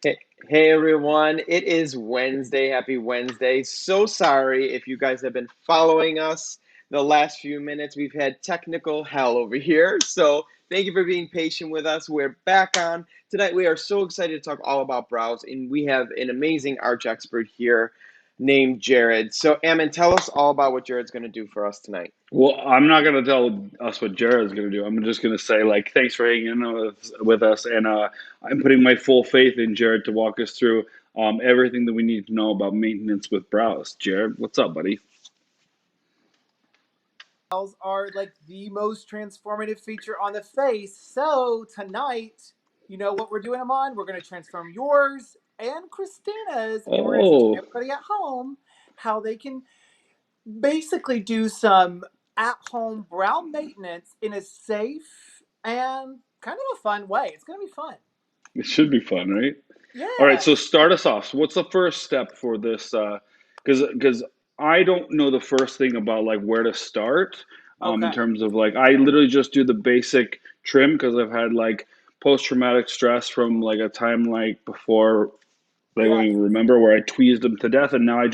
Hey everyone, it is Wednesday. Happy Wednesday. So sorry if you guys have been following us the last few minutes. We've had technical hell over here. So thank you for being patient with us. We're back on. Tonight we are so excited to talk all about brows, and we have an amazing arch expert here named Jared. So Ammon, tell us all about what Jared's going to do for us tonight. Well, I'm not going to tell us what Jared's going to do. I'm just going to say, like, thanks for hanging in with us. And I'm putting my full faith in Jared to walk us through everything that we need to know about maintenance with brows. Jared, what's up, buddy? Brows are like the most transformative feature on the face. So tonight, you know what we're doing them on? We're going to transform yours and Christina's, and we're going to teach Oh, everybody at home how they can basically do some at-home brow maintenance in a safe and kind of a fun way. It's going to be fun. it should be fun, right? All right, so Yes. start us off. So what's the first step for this? Because I don't know the first thing about like where to start in Okay. terms of like I literally just do the basic trim because I've had like post traumatic stress from like a time like before I don't Yes. even remember where I tweezed them to death, and now I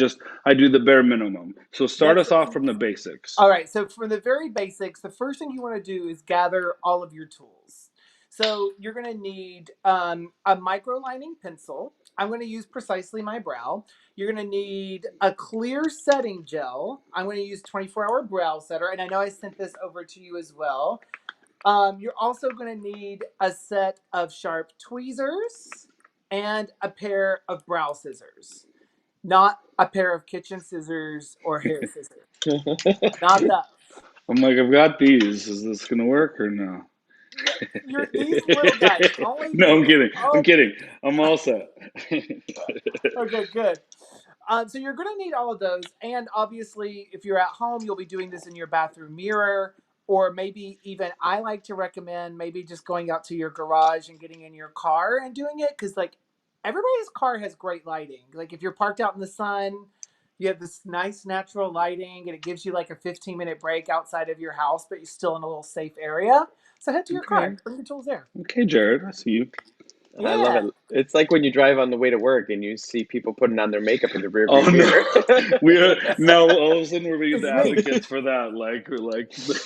do the bare minimum. So start Yes. us off from the basics. All right, so from the very basics, the first thing you want to do is gather all of your tools. So you're going to need a microlining pencil. I'm going to use Precisely My Brow. You're going to need a clear setting gel. I'm going to use 24-hour brow setter, and I know I sent this over to you as well. You're also going to need a set of sharp tweezers and a pair of brow scissors, not a pair of kitchen scissors or hair scissors. Not that. I'm like, I've got these. Is this gonna work or no? Yeah, you're these little guys, only No, I'm these. kidding. I'm Oh, kidding. I'm all set. okay, good. So you're going to need all of those, and obviously, if you're at home, you'll be doing this in your bathroom mirror, or maybe even I like to recommend maybe just going out to your garage and getting in your car and doing it because like everybody's car has great lighting. Like if you're parked out in the sun, you have this nice natural lighting, and it gives you like a 15-minute break outside of your house, but you're still in a little safe area. So head to your car, Okay. bring your tools there. Okay, Jared, I see you. I love Yeah. it. It's like when you drive on the way to work and you see people putting on their makeup in the Oh rearview no, mirror. we are now all of a sudden we're being It's the me. advocates for that, like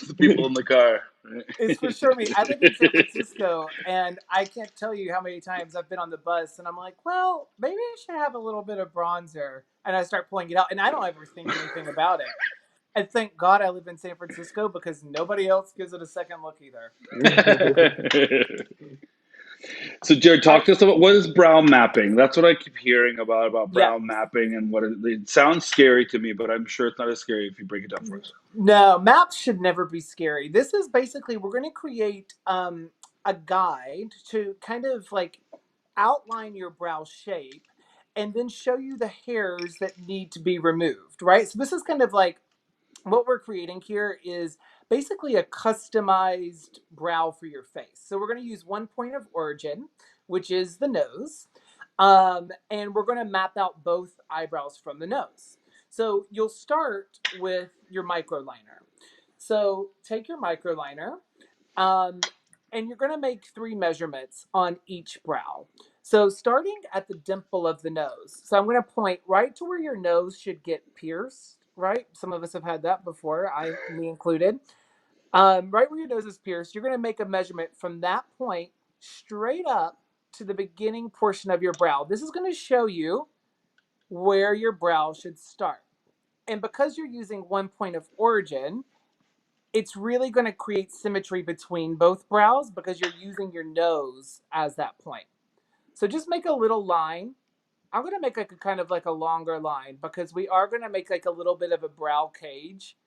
the people in the car. It's for sure me. I live in San Francisco, and I can't tell you how many times I've been on the bus, and I'm like, well, maybe I should have a little bit of bronzer, and I start pulling it out, and I don't ever think anything about it. And thank God I live in San Francisco because nobody else gives it a second look either. So, Jared, All right. talk to us about what is brow mapping. That's what I keep hearing about Yeah. brow mapping and it sounds scary to me, but I'm sure it's not as scary if you break it down for us. No, maps should never be scary. This is basically we're going to create a guide to kind of like outline your brow shape and then show you the hairs that need to be removed, right? So this is kind of like what we're creating here is basically a customized brow for your face. So we're going to use one point of origin, which is the nose. And we're going to map out both eyebrows from the nose. So you'll start with your microliner. So take your microliner, um, and you're going to make three measurements on each brow. So starting at the dimple of the nose. So I'm going to point right to where your nose should get pierced, right? Some of us have had that before, me included. Right where your nose is pierced, you're going to make a measurement from that point straight up to the beginning portion of your brow. This is going to show you where your brow should start. And because you're using one point of origin, it's really going to create symmetry between both brows because you're using your nose as that point. So just make a little line. I'm going to make like a kind of like a longer line because we are going to make like a little bit of a brow cage,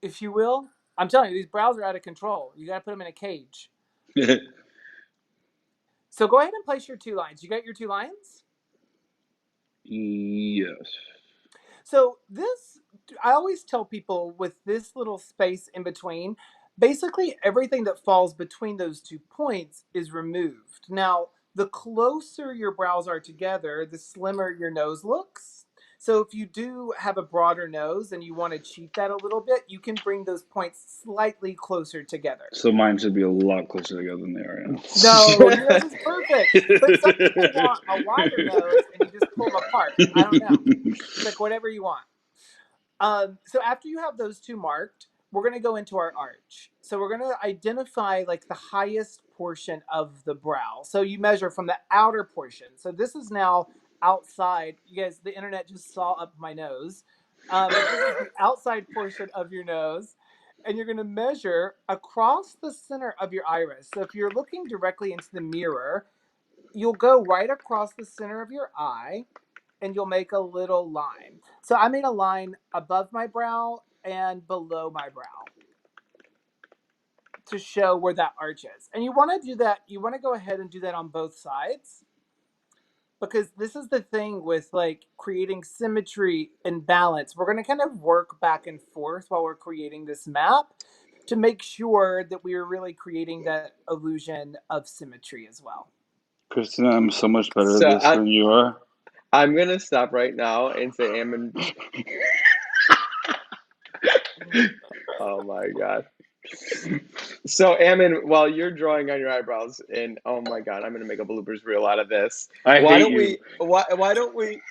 if you will. I'm telling you, these brows are out of control. You got to put them in a cage. So go ahead and place your two lines. You got your two lines? Yes. So this, I always tell people with this little space in between, basically everything that falls between those 2 points is removed. Now, the closer your brows are together, the slimmer your nose looks. So if you do have a broader nose and you want to cheat that a little bit, you can bring those points slightly closer together. So mine should be a lot closer together than they are No, your nose is perfect. But some people now. want a wider nose and you just pull them apart. I don't know. It's like whatever you want. So after you have those two marked, we're going to go into our arch. So we're going to identify like the highest portion of the brow. So you measure from the outer portion. So this is now outside. You guys, the internet just saw up my nose. But this is the outside portion of your nose. And you're going to measure across the center of your iris. So if you're looking directly into the mirror, you'll go right across the center of your eye and you'll make a little line. So I made a line above my brow and below my brow to show where that arch is. And you want to do that, you want to go ahead and do that on both sides because this is the thing with like creating symmetry and balance. We're going to kind of work back and forth while we're creating this map to make sure that we are really creating that illusion of symmetry as well. Christina, I'm so much better at So this than you are. I'm gonna stop right now and say, Ammon. Oh my God. So, Ammon, while you're drawing on your eyebrows, and oh my God, I'm gonna make a bloopers reel out of this. I Why hate don't you. we? Why don't we?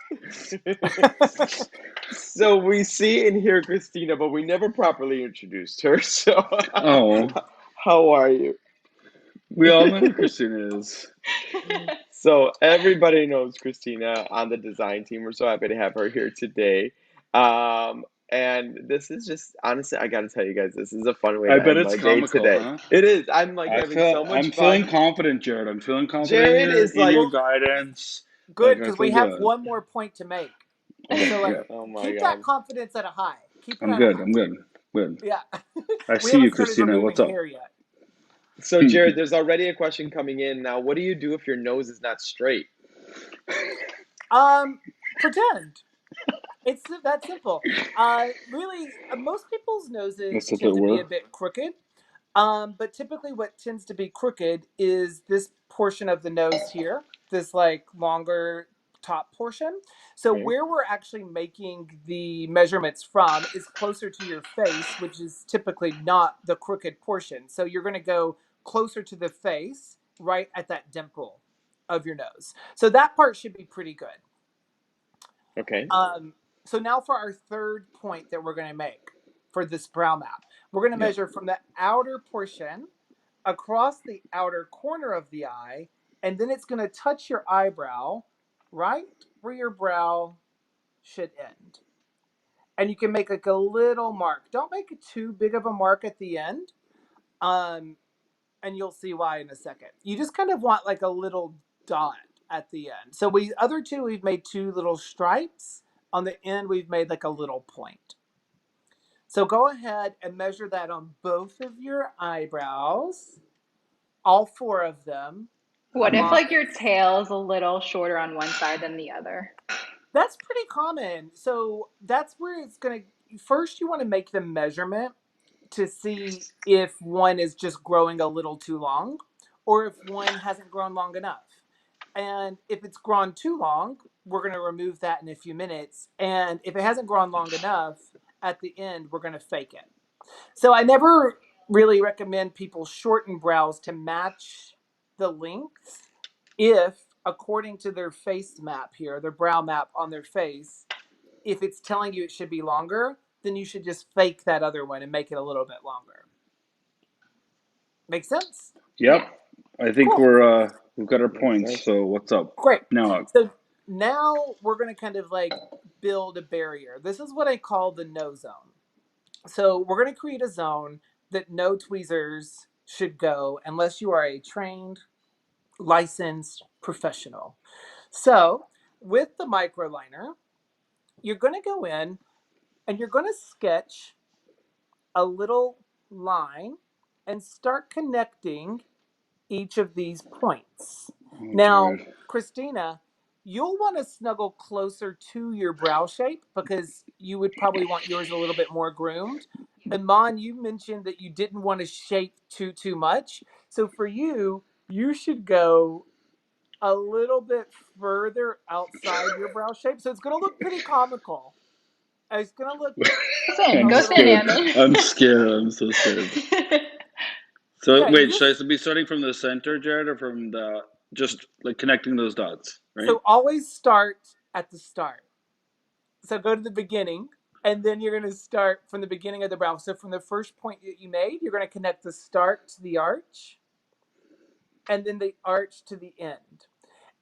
So we see and hear Christina, but we never properly introduced her. So, Oh, how are you? we all know who Christina is. So everybody knows Christina on the design team. We're so happy to have her here today. And this is just honestly, I gotta tell you guys, this is a fun way I to bet end it's my day comical, today. huh? It is. I'm like having so I'm much feeling fun. confident, Jared. I'm feeling confident Jared is in your like, Well, guidance. good Like I because feel we have good. one more point to make. Okay, So like yeah. oh my keep that God. confidence at a high. Keep it I'm at a good. high. I'm good. Good. Yeah. I We see you, haven't started Christina. What's removing up? hair yet. So Jared, there's already a question coming in now. What do you do if your nose is not straight? Pretend. It's that simple. Really, most people's noses That's if it tend to be were. a bit crooked. But typically, what tends to be crooked is this portion of the nose here, this like longer top portion. So, Okay. where we're actually making the measurements from is closer to your face, which is typically not the crooked portion. So, you're going to go closer to the face, right at that dimple of your nose. So, that part should be pretty good. Okay. Um, so now for our third point that we're going to make for this brow map, we're going to Yeah. measure from the outer portion across the outer corner of the eye, and then it's going to touch your eyebrow right where your brow should end. And you can make like a little mark. Don't make it too big of a mark at the end. Um, and you'll see why in a second. You just kind of want like a little dot at the end. So we other two we've made two little stripes. On the end we've made like a little point. So go ahead and measure that on both of your eyebrows, all four of them. What if Amon, like your tail is a little shorter on one side than the other? that's pretty common. So that's where it's going to first you want to make the measurement to see if one is just growing a little too long or if one hasn't grown long enough. And if it's grown too long, we're going to remove that in a few minutes. And if it hasn't grown long enough, at the end, we're going to fake it. So I never really recommend people shorten brows to match the length if, according to their face map here, their brow map on their face, if it's telling you it should be longer, then you should just fake that other one and make it a little bit longer. Make sense? Yeah. Yep. I think Cool. we've got our Makes points. sense. So what's up Great. now? So now we're going to kind of like build a barrier. This is what I call the no zone. So we're going to create a zone that no tweezers should go unless you are a trained, licensed professional. So with the microliner, you're going to go in and you're going to sketch a little line and start connecting each of these points. Oh, Now, Jared. Christina, you'll want to snuggle closer to your brow shape because you would probably want yours a little bit more groomed. And Mon, you mentioned that you didn't want to shape too much. So for you, you should go a little bit further outside your brow shape. So it's going to look pretty comical. It's going to look a Go I'm thin, little, scared. Ammon. I'm scared. I'm so scared. So yeah, you wait, should just, I be starting from the center, Jared, or from the just like connecting those dots, right? so always start at the start. So go to the beginning, and then you're going to start from the beginning of the brow. So from the first point that you made, you're going to connect the start to the arch, and then the arch to the end.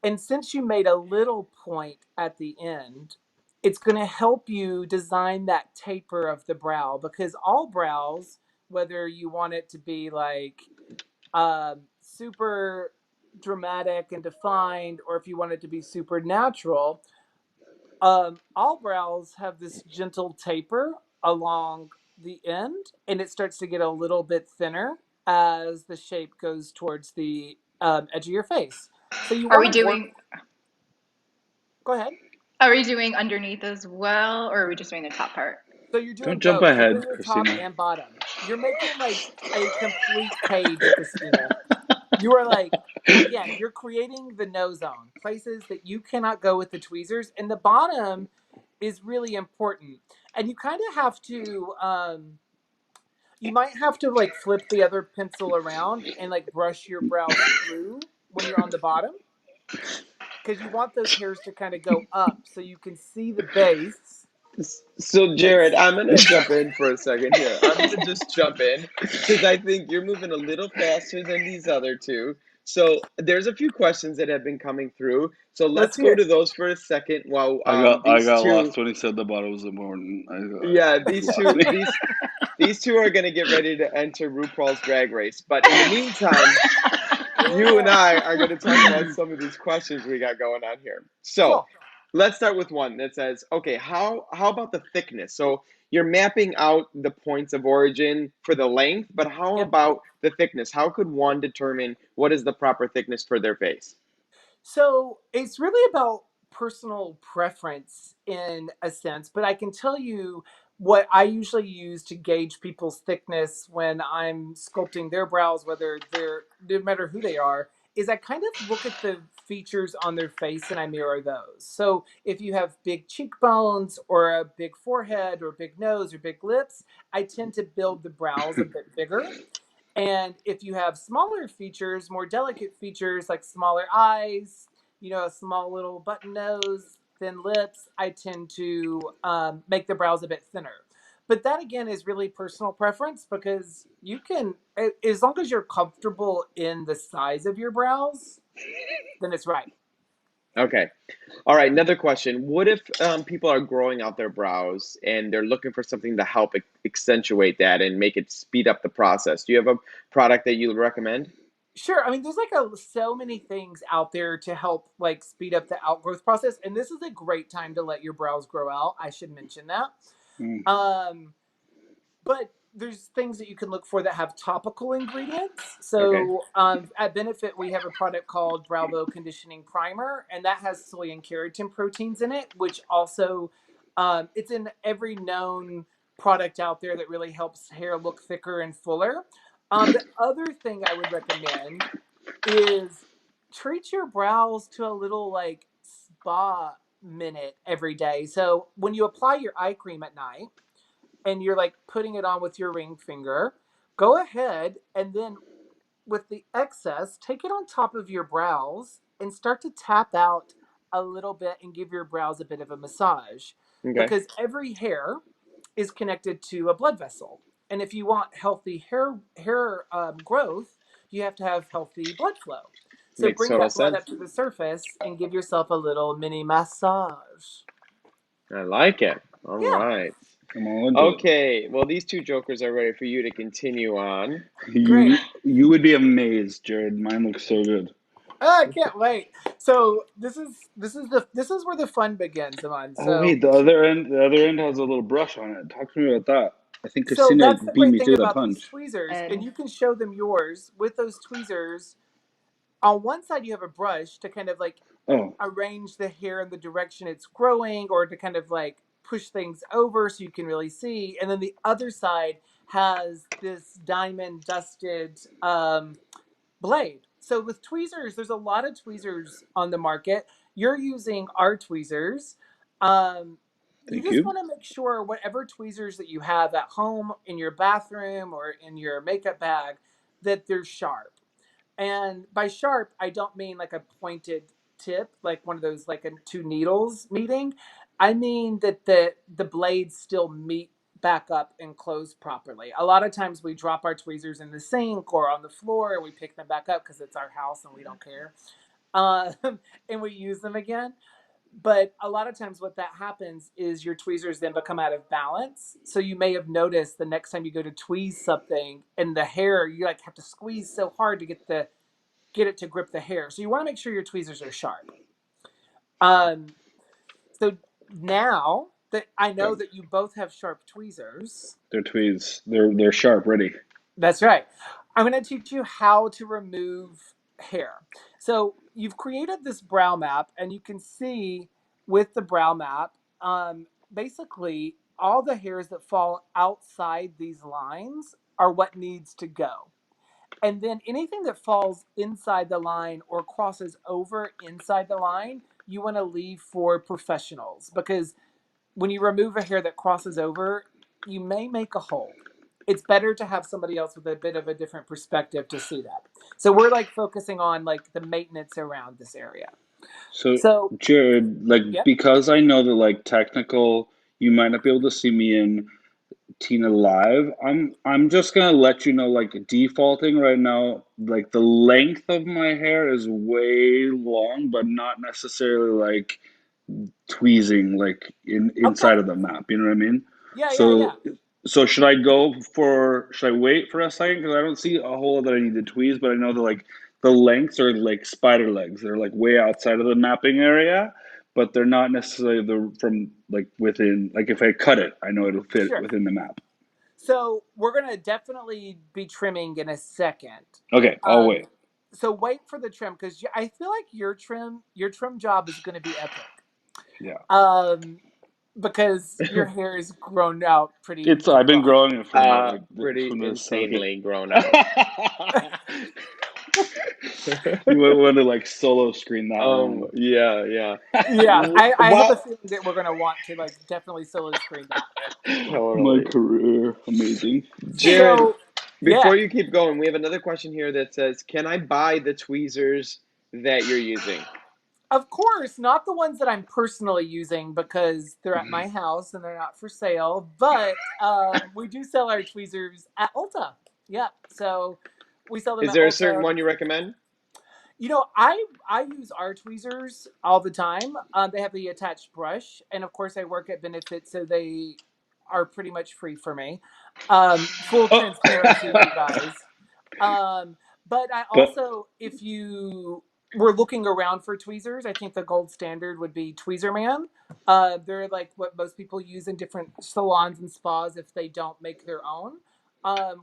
And since you made a little point at the end, it's going to help you design that taper of the brow, because all brows, whether you want it to be like super dramatic and defined, or if you want it to be super natural, all brows have this gentle taper along the end, and it starts to get a little bit thinner as the shape goes towards the edge of your face. So you Are want we to work. doing Go ahead. are we doing underneath as well, or are we just doing the top part? So you're Don't doing jump both. You're ahead, doing the top Christina. and bottom. You're making like a complete page, Christina. You are like, again, you're creating the no zone, places that you cannot go with the tweezers. And the bottom is really important. And you kind of have to, you might have to like flip the other pencil around and like brush your brows through when you're on the bottom, because you want those hairs to kind of go up so you can see the base. So, Jared, It's I'm going to jump in for a second here. I'm going to just jump in because I think you're moving a little faster than these other two. So, there's a few questions that have been coming through. So, Let's let's hear go it. to those for a second while I these got two, lost when he said the bottle was important. yeah, You lost me. these two are going to get ready to enter RuPaul's Drag Race. But in the meantime, you and Yeah. I are going to talk about some of these questions we got going on here. So Cool. let's start with one that says, okay, how about the thickness? So you're mapping out the points of origin for the length, but how Yep. about the thickness? How could one determine what is the proper thickness for their face? So it's really about personal preference in a sense, but I can tell you what I usually use to gauge people's thickness when I'm sculpting their brows, whether they're, no matter who they are, is I kind of look at the features on their face and I mirror those. So if you have big cheekbones or a big forehead or big nose or big lips, I tend to build the brows a bit bigger. And if you have smaller features, more delicate features like smaller eyes, a small little button nose, thin lips, I tend to make the brows a bit thinner. But that again is really personal preference, because you can, as long as you're comfortable in the size of your brows, then it's right. Okay. All right. Another question. What if people are growing out their brows and they're looking for something to help accentuate that and make it speed up the process? Do you have a product that you would recommend? Sure. I mean, there's like so many things out there to help like speed up the outgrowth process, and this is a great time to let your brows grow out. I should mention that. Mm, Um, but there's things that you can look for that have topical ingredients. Okay. So at Benefit, we have a product called Bravo Conditioning Primer, and that has soy and keratin proteins in it, which also it's in every known product out there that really helps hair look thicker and fuller. The other thing I would recommend is treat your brows to a little like spa minute every day. So when you apply your eye cream at night and you're like putting it on with your ring finger, go ahead and then with the excess, take it on top of your brows and start to tap out a little bit and give your brows a bit of a massage, Okay. because every hair is connected to a blood vessel. And if you want healthy hair growth, you have to have healthy blood flow. So Makes bring total that blood up sense. to the surface and give yourself a little mini massage. I like it. All Yeah, right. I'm all into it. Okay. Well, these two jokers are ready for you to continue on. great. You would be amazed, Jared. Mine looks so good. Oh, I can't wait. So this is where the fun begins, Amon. Oh So wait, the other end has a little brush on it. Talk to me about that. I think so Christina that's the beat great me thing to the about these punch. tweezers, and And you can show them yours with those tweezers. On one side, you have a brush to kind of like Oh, arrange the hair in the direction it's growing, or to kind of like push things over so you can really see. And then the other side has this diamond dusted blade. So with tweezers, there's a lot of tweezers on the market. You're using our tweezers. Um, you Thank just you. want to make sure whatever tweezers that you have at home, in your bathroom, or in your makeup bag, that they're sharp. And by sharp, I don't mean like a pointed tip, like one of those like two needles meeting. I mean that the blades still meet back up and close properly. A lot of times we drop our tweezers in the sink or on the floor and we pick them back up because it's our house and we don't care. Um, and we use them again. But a lot of times what that happens is your tweezers then become out of balance. So you may have noticed the next time you go to tweeze something and the hair, you like have to squeeze so hard to get it to grip the hair. So you want to make sure your tweezers are sharp. Um, so now that I know Good. that you both have sharp tweezers, They're tweeds. They're sharp, ready. that's right. I'm going to teach you how to remove hair. So you've created this brow map, and you can see with the brow map, basically all the hairs that fall outside these lines are what needs to go. And then anything that falls inside the line or crosses over inside the line, you want to leave for professionals because when you remove a hair that crosses over, you may make a hole. It's better to have somebody else with a bit of a different perspective to see that. So we're like focusing on like the maintenance around this area. So, So, Jared, like yep. because I know that like technical, you might not be able to see me in Tina live. I'm just gonna let you know, like defaulting right now, like the length of my hair is way long, but not necessarily like tweezing like Okay. inside of the map. You know what I mean? Yeah, yeah, yeah. So so should I wait for a second because I don't see a hole that I need to tweeze, but I know that like the lengths are like spider legs. They're like way outside of the mapping area, but they're not necessarily the from like within. Like if I cut it, I know it'll fit Sure. within the map. So we're gonna definitely be trimming in a second. Okay, I'll Um, wait. so wait for the trim because I feel like your trim job is gonna be epic. Yeah, Um, because your hair is grown out pretty it's I've been long. growing it for like Pretty from this. Okay. insanely grown out. You might want to like solo screen that one. Yeah, yeah. Yeah, I have a Well, feeling that we're gonna want to like definitely solo screen that. My totally. career, amazing. Jared, So yeah, before you keep going, we have another question here that says, "Can I buy the tweezers that you're using?" of course, not the ones that I'm personally using because they're at my house and they're not for sale. But we do sell our tweezers at Ulta. Yeah, so we sell them Is at there a certain Ulta. one you recommend? You know, I use our tweezers all the time. They have the attached brush, and of course, I work at Benefit, so they are pretty much free for me. Full Oh, transparency, you guys. But I but also, if you were looking around for tweezers, I think the gold standard would be Tweezer Man. They're like what most people use in different salons and spas if they don't make their own.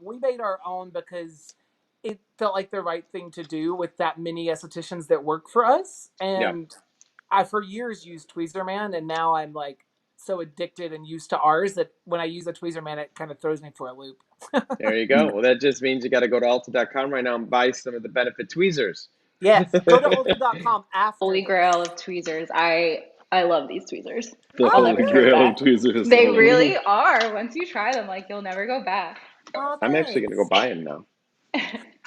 We made our own because it felt like the right thing to do with that many estheticians that work for us. Yeah, And I, for years, used Tweezer Man, and now I'm like so addicted and used to ours that when I use a Tweezer Man, it kind of throws me for a loop. there you go. Well, that just means you got to go to Ulta.com right now and buy some of the Benefit tweezers. Yes, go to Ulta.com after Holy this. grail of tweezers. I love these tweezers. the I'll Oh, never holy take them grail good. of back. tweezers. They Oh, really are. Once you try them, like you'll never go back. Oh, I'm actually going to go thanks. buy them now.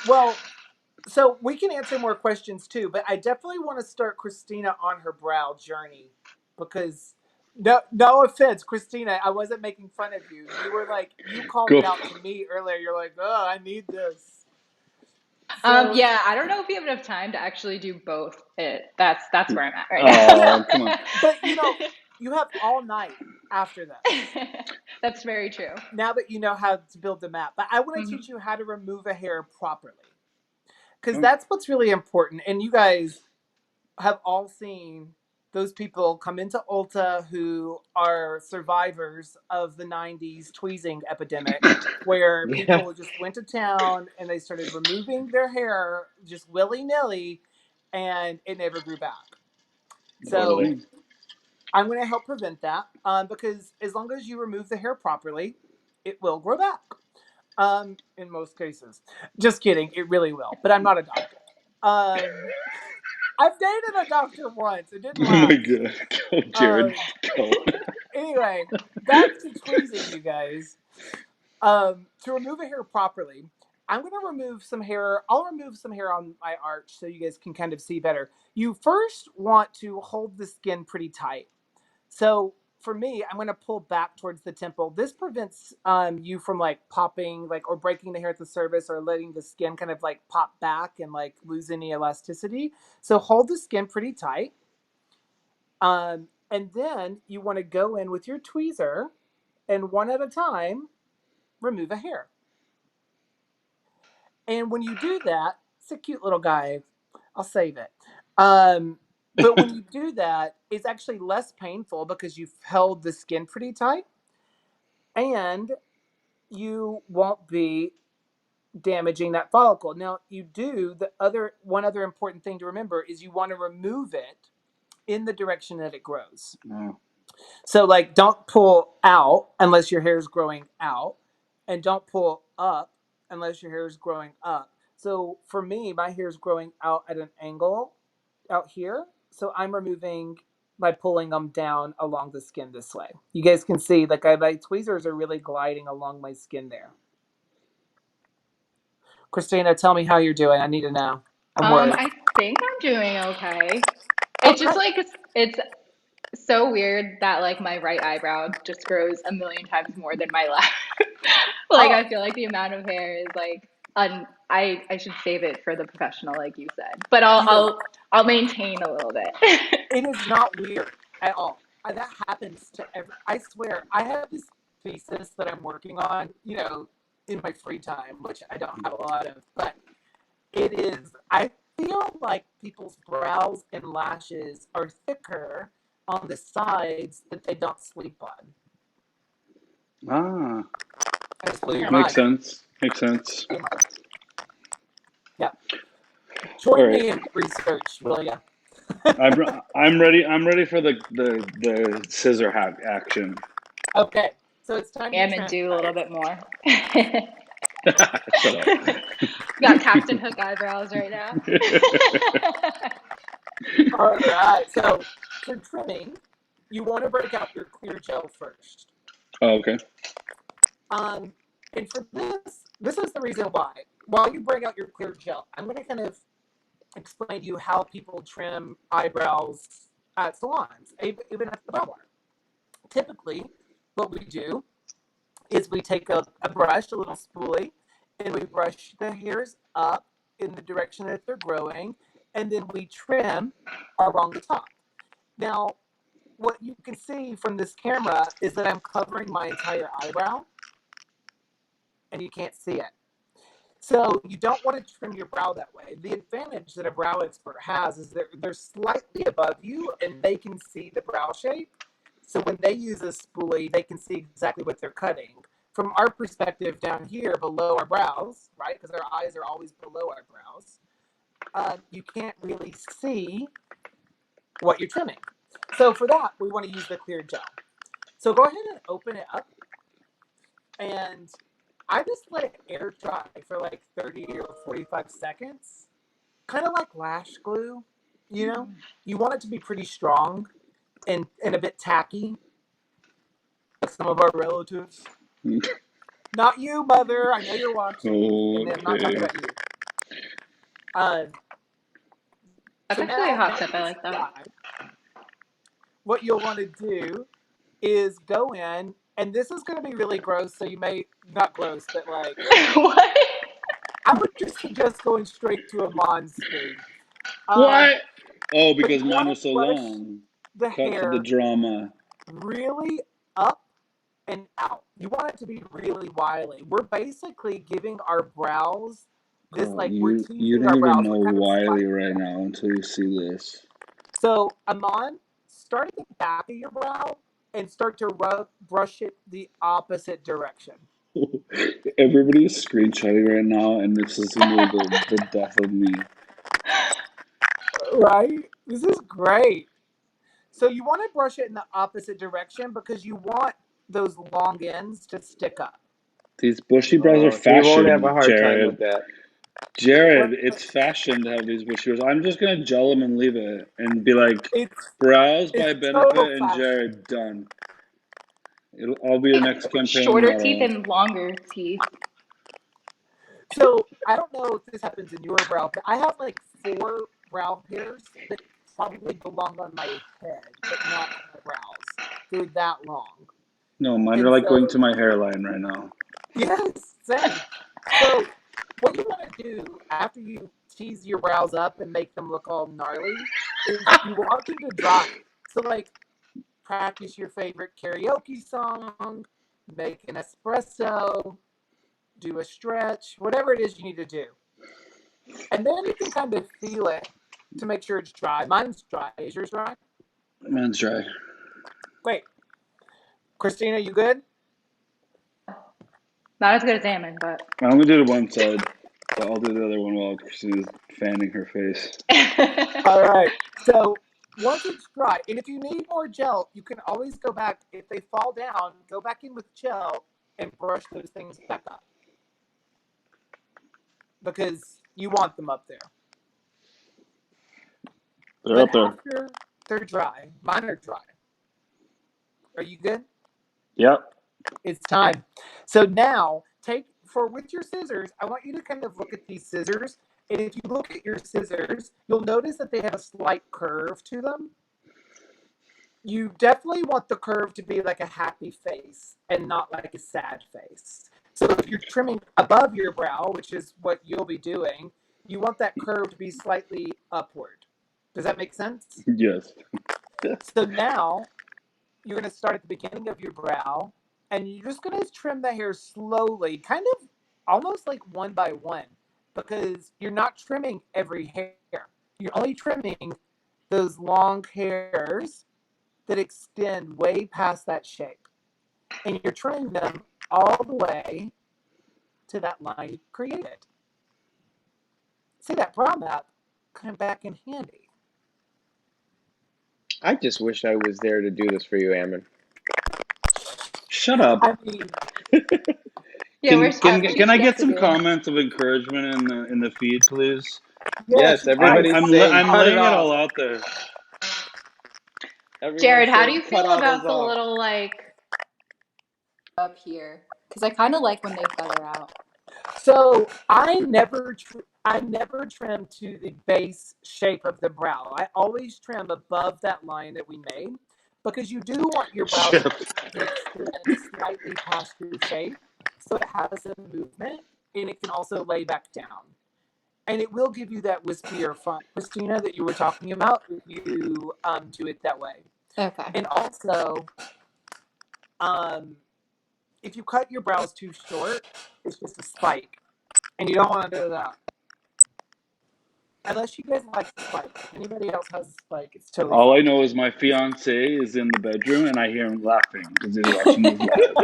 Well, so we can answer more questions too, but I definitely want to start Christina on her brow journey because no offense, Christina, I wasn't making fun of you. You were like you called go. it out to me earlier. You're like, oh, I need this. So Yeah, I don't know if you have enough time to actually do both. That's where I'm at right yeah, Oh, come on. but you have all night after this. now. That's very true. Now that you know how to build the map, but I want to Hmm. teach you how to remove a hair properly because Oh, that's what's really important. And you guys have all seen those people come into Ulta who are survivors of the 90s tweezing epidemic, where Yeah, people just went to town and they started removing their hair just willy nilly and it never grew back. So totally. mm. I'm going to help prevent that because as long as you remove the hair properly, it will grow back. In most cases. Just kidding, it really will, but I'm not a doctor. Um, I've dated a doctor once. It didn't Oh my last. god. Go, Jared. Um, Go. anyway, back to tweezing, you guys. To remove a hair properly, I'm going to remove some hair. I'll remove some hair on my arch so you guys can kind of see better. You first want to hold the skin pretty tight. So for me, I'm going to pull back towards the temple. This prevents you from like popping, like, or breaking the hair at the surface, or letting the skin kind of like pop back and like lose any elasticity. So hold the skin pretty tight. And then you want to go in with your tweezer and one at a time remove a hair. And when you do that, it's a cute little guy. I'll save it. But when you do that, it's actually less painful because you've held the skin pretty tight, and you won't be damaging that follicle. Now, you do the other one other important thing to remember is you want to remove it in the direction that it grows. Oh. So, like, don't pull out unless your hair is growing out, and don't pull up unless your hair is growing up. So, for me, my hair is growing out at an angle out here. So, I'm removing by pulling them down along the skin this way. You guys can see, like, my tweezers are really gliding along my skin there. Christina, tell me how you're doing. I need to know. I'm worried. I think I'm doing okay. It's Okay. just like it's so weird that like my right eyebrow just grows a million times more than my left. Like Oh, I feel like the amount of hair is like I should save it for the professional like you said. But you know, I'll maintain a little bit. it is not weird at all. That happens to every. I swear, I have this thesis that I'm working on, in my free time, which I don't have a lot of, but it is. I feel like people's brows and lashes are thicker on the sides that they don't sleep on. Ah. I just blew your Makes mind. sense. Makes sense. Yeah. All Join right. me in research, will ya? I'm ready. I'm ready for the scissor hack action. Okay. So it's time to Ammon trim, do a little guys. bit more. Shut up. Got Captain Hook eyebrows right now. All right. So for trimming, you want to break out your clear gel first. Oh, okay. Um, and for this is the reason why. While you bring out your clear gel, I'm going to kind of explain to you how people trim eyebrows at salons, even at the bar. Typically, what we do is we take a brush, a little spoolie, and we brush the hairs up in the direction that they're growing, and then we trim along the top. Now, what you can see from this camera is that I'm covering my entire eyebrow, and you can't see it. So you don't want to trim your brow that way. The advantage that a brow expert has is they're slightly above you and they can see the brow shape. So when they use a spoolie, they can see exactly what they're cutting. From our perspective down here below our brows, right? Because our eyes are always below our brows, you can't really see what you're trimming. So for that, we want to use the clear gel. So go ahead and open it up, and I just let it air dry for like 30 or 45 seconds. Kind of like lash glue, you know? You want it to be pretty strong and a bit tacky, like some of our relatives. Not you, mother. I know you're watching, and I'm not talking Okay. about you. Uh, That's so actually a now hot that tip. I it's like that. dry, what you'll want to do is go in, and this is going to be really gross, so you may, not gross, but like, What? I would just suggest going straight to a Monster. Um, What? Oh, but because you mine want was to so brush long. the Cut to the hair drama. really up and out. You want it to be really wily. We're basically giving our brows this, Girl, like, we're you teasing don't our even brows. know We're kind of Wiley spiking right them. now until you see this. So, Amon, start at the back of your brow and start to brush it the opposite direction. Everybody's screenshotting right now, and this is gonna be the death of me. Right? This is great. So you want to brush it in the opposite direction because you want those long ends to stick up. These bushy brows are Oh, he won't have a fashion, hard time with Jared. that. Jared, What? it's fashion to have these whiskers. I'm just gonna gel them and leave it and be like, It's browse by it's total benefit and fashion. Jared done. I'll be the next campaign Shorter teeth model. and longer teeth. So I don't know if this happens in your brow, but I have like 4 brow hairs that probably belong on my head, but not on my brows. They're that long. No, mine are And like going so, to my hairline right now. yes, same. So what you want to do after you tease your brows up and make them look all gnarly is you want them to dry. So like practice your favorite karaoke song, make an espresso, do a stretch, whatever it is you need to do. And then you can kind of feel it to make sure it's dry. Mine's dry. Is yours dry? Mine's dry. Great. Christina, you good? Not as good as Ammon, but. I'm gonna do the one side, but I'll do the other one while Christina's fanning her face. All right. So once it's dry, and if you need more gel, you can always go back. If they fall down, go back in with gel and brush those things back up because you want them up there. They're But up there. after they're dry, mine are dry. Are you good? Yep. It's time. So now with your scissors, I want you to kind of look at these scissors. And if you look at your scissors, you'll notice that they have a slight curve to them. You definitely want the curve to be like a happy face and not like a sad face. So if you're trimming above your brow, which is what you'll be doing, you want that curve to be slightly upward. Does that make sense? Yes. So now you're going to start at the beginning of your brow and you're just going to trim the hair slowly, kind of almost like one by one, because you're not trimming every hair. You're only trimming those long hairs that extend way past that shape. And you're trimming them all the way to that line you created. See that brow map come back in handy. I just wish I was there to do this for you, Ammon. Shut up. I mean, Yeah, Can where's can Jesse? can I She has get to some be in. comments of encouragement in the feed, please? yes, Yes, you guys. everybody's saying I'm cut it laying it off. all out there. Jared, Everyone's how do saying you cut feel all about those the off. little like up here? Because I kind of like when they feather out. So I never trim to the base shape of the brow. I always trim above that line that we made because you do want your brows Shit. to extend slightly past your shape so it has a movement and it can also lay back down. And it will give you that wispier front, Christina, that you were talking about if you do it that way. Okay. And also, um, if you cut your brows too short, it's just a spike. And you don't want to do that. Unless you guys like the spike. If anybody else has a spike, it's totally All I fine. know is my fiance is in the bedroom and I hear him laughing because he's watching this live.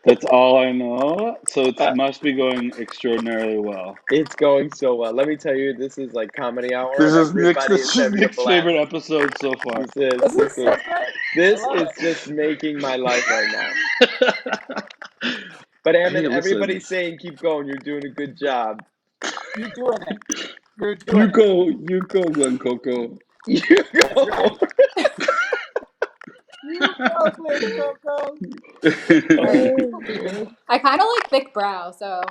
That's all I know. So it Uh, must be going extraordinarily well. it's going so well. Let me tell you, this is like comedy hour, This and is Nick's. everybody This is is having a Nick's blast. favorite episode so far. This is This this is is so great. I this love is it. just making my life right now. But Ammon, Hey, listen. everybody's saying keep going. You're doing a good job. You're doing it. You're doing it. You go, Glen Coco. You That's go. right. You go, Glen Coco. All right. Oh man. I kind of like thick brow, so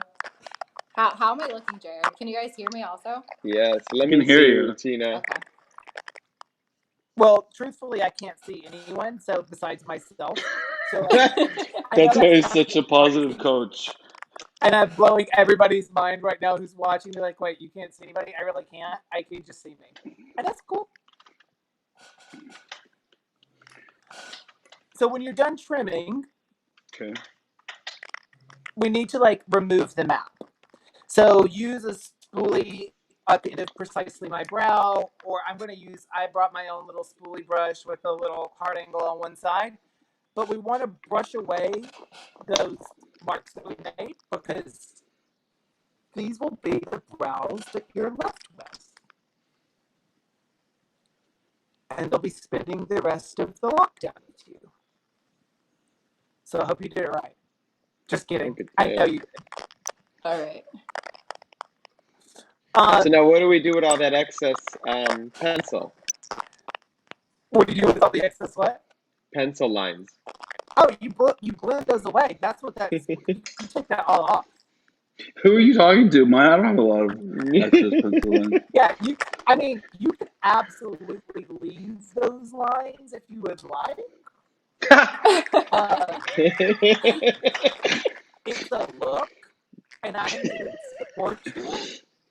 how am I looking, Jared? Can you guys hear me also? Yes. I Let can me hear see, you. Tina. Okay. Well, truthfully, I can't see anyone, so besides myself. So like, I know That's why that he's sounds such a really positive crazy, coach. and I'm blowing everybody's mind right now who's watching. They're like, "Wait, you can't see anybody?" I really can't. I can just see me, and that's cool. So when you're done trimming, Okay. we need to like remove the map. So use a spoolie at the end of precisely my brow, or I brought my own little spoolie brush with a little hard angle on one side. But we want to brush away those marks that we made because these will be the brows that you're left with. And they'll be spending the rest of the lockdown with you. So I hope you did it right. Just kidding. Look at I know that. you did. All right. So now what do we do with all that excess pencil? What do you do with all the excess what? Pencil lines. Oh, you blend those away. That's what that's. You take that all off. Who are you talking to? I don't have a lot of excess pencil lines. Yeah, I mean, you could absolutely leave those lines if you would like. Uh, it's a look, and I'm here to support you.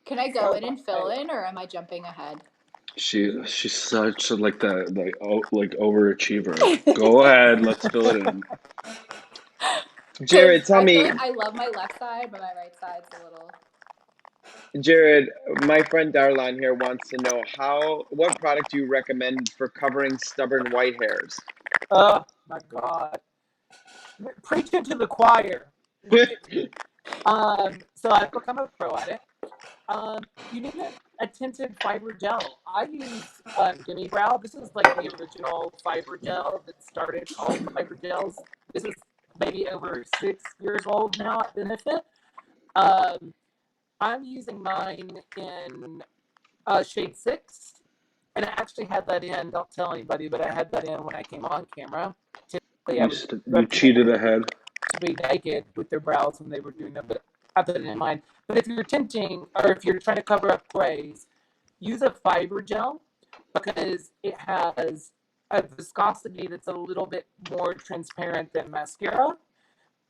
Can I go So, in and fill in, or am I jumping ahead? She's such like overachiever. Go ahead, let's fill it in. Because Jared, tell I feel me, like I love my left side, but my right side's a little. Jared, my friend Darlon here wants to know what product do you recommend for covering stubborn white hairs? oh my God, preaching to the choir. Look at me. So I've become a pro at it. You need a tinted fiber gel. I use Gimme Brow. This is like the original fiber gel that started all fiber gels. This is maybe over 6 years old now at Benefit. Um, I'm using mine in shade 6. And I actually had that in, don't tell anybody, but I had that in when I came on camera. Typically, I would You cheated recommend ahead. to be naked with their brows when they were doing them, but I put it in mine. But if you're tinting or if you're trying to cover up grays, use a fiber gel because it has a viscosity that's a little bit more transparent than mascara.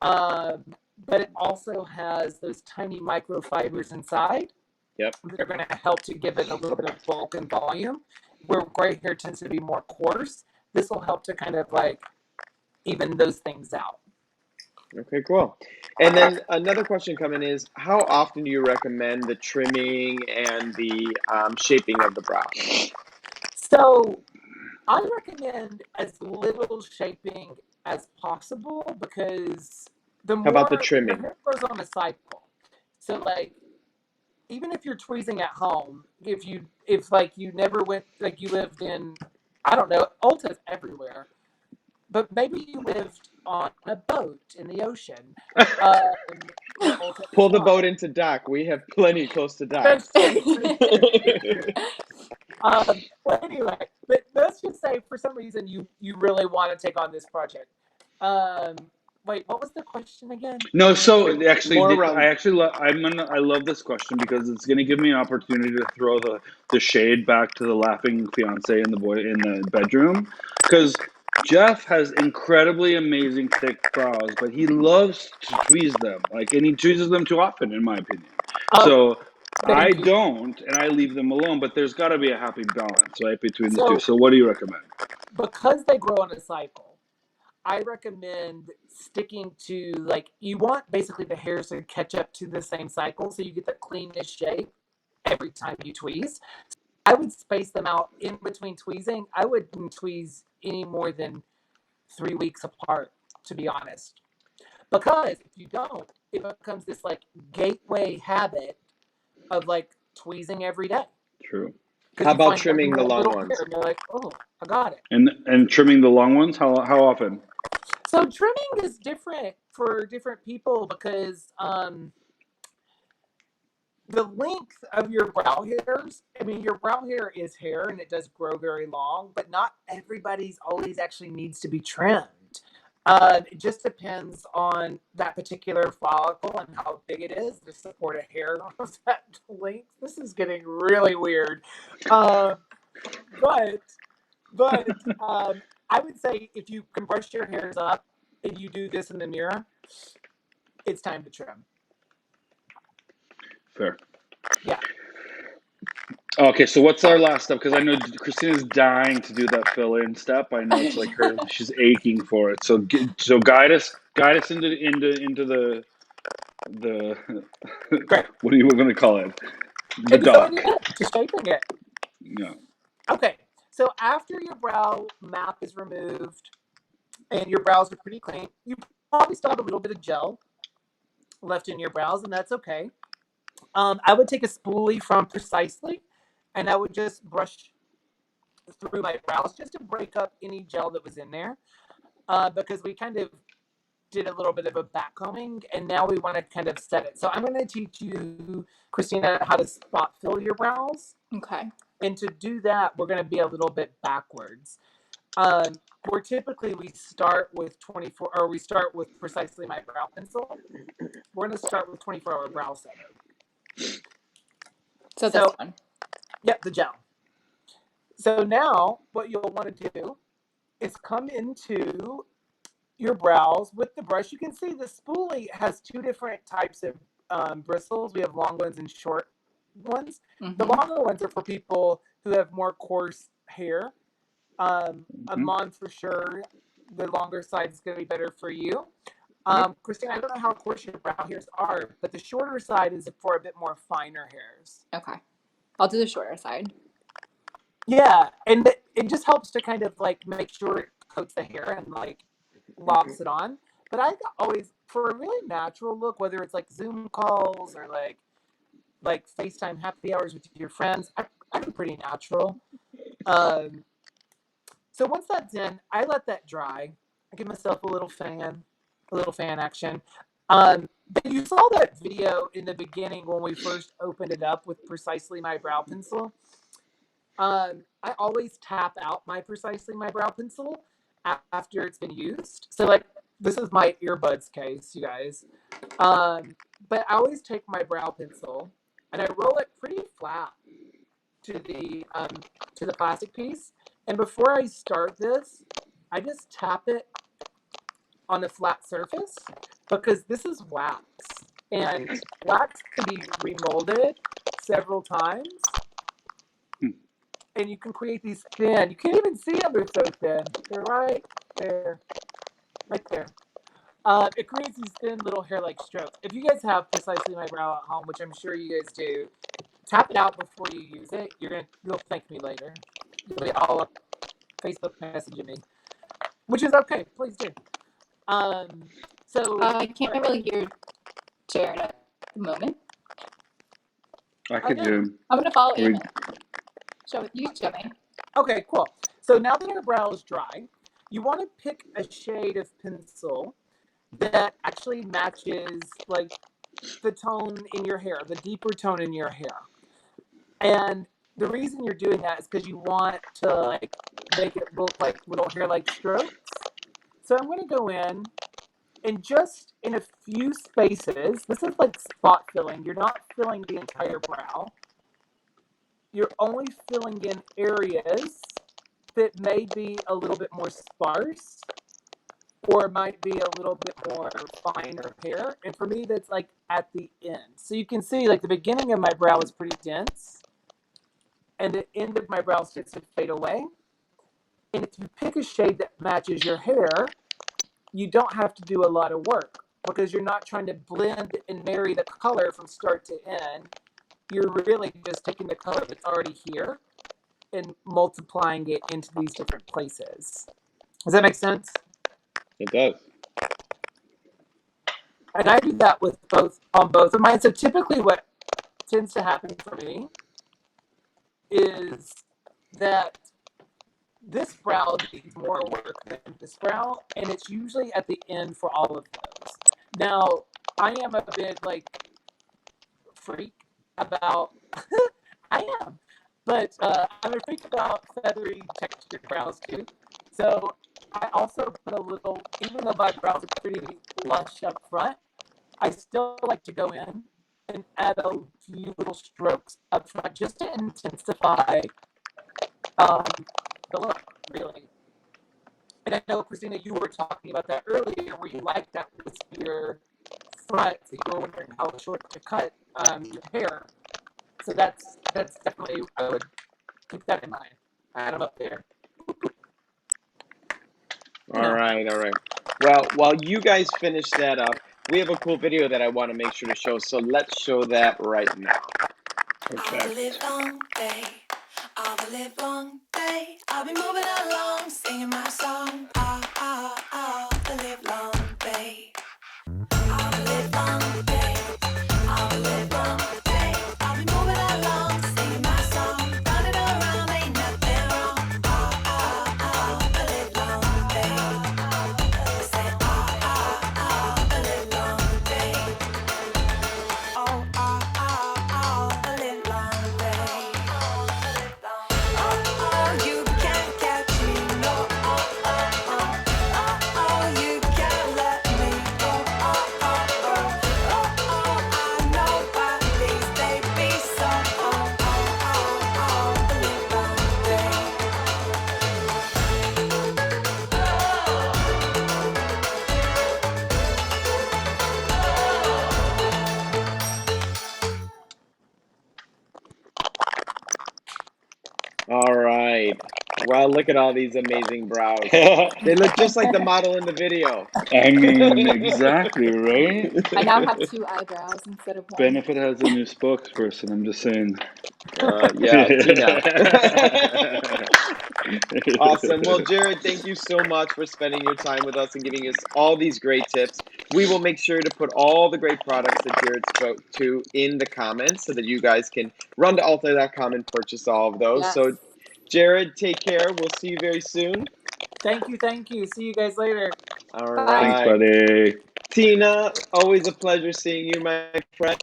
Um, but it also has those tiny microfibers inside Yep. that are going to help to give it a little bit of bulk and volume. Where gray hair tends to be more coarse, this will help to kind of like even those things out. Okay, cool. And then another question coming is, how often do you recommend the trimming and the shaping of the brow? So I recommend as little shaping as possible because the How about the more your trimming? hair grows on a cycle. So like even if you're tweezing at home, if like you never went like you lived in I don't know, Ulta's everywhere. But maybe you lived on a boat in the ocean. Um, Ulta is Pull the not. boat into dock. We have plenty close to That's docks. true. It's true. But anyway, but let's just say for some reason you really want to take on this project. Um, wait, what was the question again? No, It, so actually, more Nick, around. I love this question because it's gonna give me an opportunity to throw the shade back to the laughing fiance in the bedroom, because Jeff has incredibly amazing thick brows, but he loves to tweeze them, and he tweezes them too often, in my opinion. Oh, So I thank you. don't, and I leave them alone. But there's got to be a happy balance, right, between the two. So So what do you recommend? because they grow on a cycle, I recommend sticking to like you want basically the hairs to catch up to the same cycle so you get the cleanest shape every time you tweeze. I would space them out in between tweezing. I wouldn't tweeze any more than 3 weeks apart, to be honest. Because if you don't, it becomes this like gateway habit of like tweezing every day. True. Because How you about find one trimming the long little hair ones? and you're like, oh, I got it. And trimming the long ones, how often? So trimming is different for different people because the length of your brow hairs, I mean, your brow hair is hair and it does grow very long, but not everybody's always actually needs to be trimmed. It just depends on that particular follicle and how big it is to support a hair of that length. This is getting really weird. Uh, but, but I would say if you can brush your hairs up and you do this in the mirror, it's time to trim. Fair. Yeah. Okay, so what's our last step? Because I know Christina's dying to do that fill-in step. I know it's like she's aching for it. So guide us into the Great. what are you going to call it? The And so dock. yeah, to shaping it. Yeah, Okay, so after your brow map is removed and your brows are pretty clean, you probably still have a little bit of gel left in your brows, and that's okay. I would take a spoolie from Precisely, and I would just brush through my brows just to break up any gel that was in there, because we kind of did a little bit of a back combing, and now we want to kind of set it. So I'm going to teach you, Christina, how to spot fill your brows. Okay. And to do that, we're going to be a little bit backwards. Where typically we start with 24, or we start with Precisely My Brow Pencil. We're going to start with 24-hour brow setter. So this one. Yep, the gel. So now what you'll want to do is come into your brows with the brush. You can see the spoolie has two different types of bristles. We have long ones and short ones. Mm-hmm. The longer ones are for people who have more coarse hair. Ammon, for sure, the longer side is going to be better for you. Christina, I don't know how coarse your brow hairs are, but the shorter side is for a bit more finer hairs. Okay. I'll do the shorter side. Yeah, and it just helps to kind of like make sure it coats the hair and like locks it on. But I always, for a really natural look, whether it's like Zoom calls or like FaceTime happy hours with your friends, I'm pretty natural. So once that's in, I let that dry. I give myself a little fan action. But you saw that video in the beginning when we first opened it up with Precisely My Brow Pencil. I always tap out my Precisely My Brow Pencil after it's been used. So like this is my earbuds case, you guys. But I always take my brow pencil and I roll it pretty flat to the plastic piece. And before I start this, I just tap it on a flat surface because this is wax. And wax can be remolded several times. And you can create these thin, you can't even see them, they're so thin. They're right there. Right there. It creates these thin little hair-like strokes. If you guys have Precisely My Brow at home, which I'm sure you guys do, tap it out before you use it. You'll thank me later. You'll be all up Facebook messaging me, which is okay. Please do. So I can't really hear Jared at the moment. I could hear him. I'm gonna follow Ammon. Show me. Okay, cool. So now that your brow is dry, you want to pick a shade of pencil that actually matches like the tone in your hair, the deeper tone in your hair. And the reason you're doing that is because you want to like make it look like little hair-like strokes. So I'm going to go in and just in a few spaces, this is like spot filling. You're not filling the entire brow. You're only filling in areas that may be a little bit more sparse or might be a little bit more finer hair. And for me, that's like at the end. So you can see like the beginning of my brow is pretty dense and the end of my brow starts to fade away. And if you pick a shade that matches your hair, you don't have to do a lot of work because you're not trying to blend and marry the color from start to end. You're really just taking the color that's already here and multiplying it into these different places. Does that make sense? It does. And I do that with both of mine. So typically what tends to happen for me is that this brow needs more work than this brow, and it's usually at the end for all of those. Now, I am a bit like freak about I am, but I'm a freak about feathery textured brows too. So I also put a little, even though my brows are pretty lush up front, I still like to go in and add a few little strokes up front just to intensify the look, really. And I know, Christina, you were talking about that earlier, where you like that wispier front, so you were wondering how short to cut your hair. So that's definitely, I would keep that in mind. Add them up there. All right. Well, while you guys finish that up, we have a cool video that I want to make sure to show. So let's show that right now. Perfect. All the live long day, I'll be moving along, singing my song. All the live long day. All the live long day. All the live long day. I'll be moving along, singing my song. Running around, ain't nothing wrong. All the live long day. Say all All right. Wow, look at all these amazing brows. They look just like the model in the video. I mean, exactly, right? I now have two eyebrows instead of one. Benefit has a new spokesperson. I'm just saying. Yeah, Tina. Awesome. Well, Jared, thank you so much for spending your time with us and giving us all these great tips. We will make sure to put all the great products that Jared spoke to in the comments so that you guys can run to Ulta.com and purchase all of those. Yes. So, Jared, take care. We'll see you very soon. Thank you. Thank you. See you guys later. All Bye. Thanks, right. buddy. Tina, always a pleasure seeing you, my friend.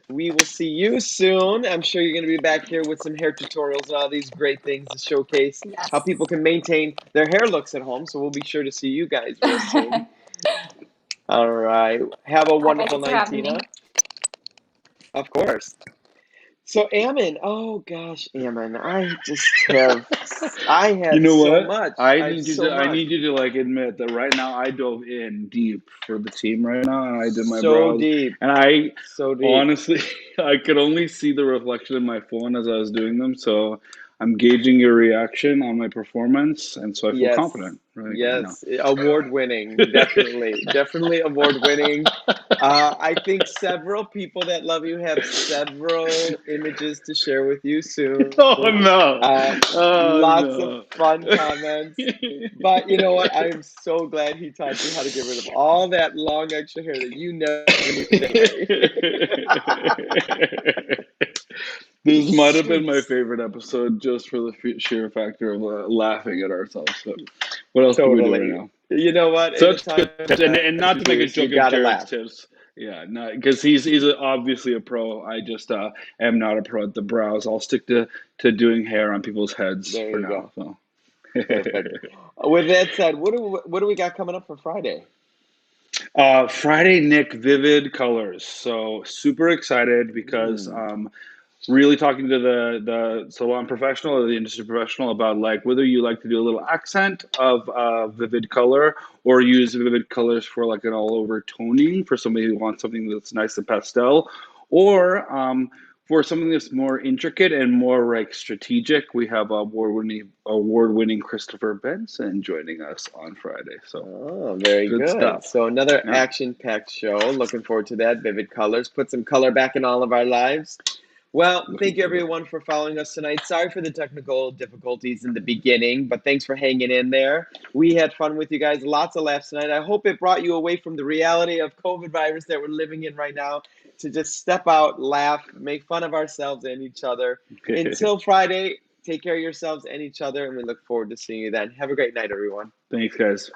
We will see you soon. I'm sure you're going to be back here with some hair tutorials and all these great things to showcase Yes. how people can maintain their hair looks at home. So we'll be sure to see you guys real soon. All right. Have a Hi, wonderful thanks for night, having me. Tina. Of course. So Ammon, oh gosh, Ammon, I You had know so what? much. I I have need you so to I much. need you to like admit that right now I dove in deep for the team right now and I did my So brows deep. and I So deep. honestly I could only see the reflection in my phone as I was doing them, so I'm gauging your reaction on my performance and so I feel Yes, confident right now. yes, award winning, definitely, definitely award winning. I think several people that love you have several images to share with you soon. Oh no. Uh, Oh Lots of no. fun comments. But you know what? I'm so glad he taught you how to get rid of all that long extra hair that you never used anyway. This might have been my favorite episode just for the sheer factor of laughing at ourselves. But what else can we do right Totally. now? You know what? In the Such good time tips, and that not you to make a do, you joke of gotta Jared's laugh. tips. Yeah, not because obviously a pro. I just am not a pro at the brows. I'll stick to doing hair on people's heads There for you now. go. So. Perfect. With that said, what do we got coming up for Friday? Friday, Nick, vivid colors. So super excited because Hmm. really talking to the salon professional or the industry professional about like whether you like to do a little accent of vivid color or use vivid colors for like an all over toning for somebody who wants something that's nice and pastel, or for something that's more intricate and more like strategic. We have award winning Christopher Benson joining us on Friday. So Oh, very good good. stuff. So another Yeah. action-packed show. Looking forward to that. Vivid colors. Put some color back in all of our lives. Well, Looking thank you forward to it. everyone for following us tonight. Sorry for the technical difficulties in the beginning, but thanks for hanging in there. We had fun with you guys. Lots of laughs tonight. I hope it brought you away from the reality of COVID virus that we're living in right now to just step out, laugh, make fun of ourselves and each other. Until Friday, take care of yourselves and each other, and we look forward to seeing you then. Have a great night, everyone. Thanks, guys.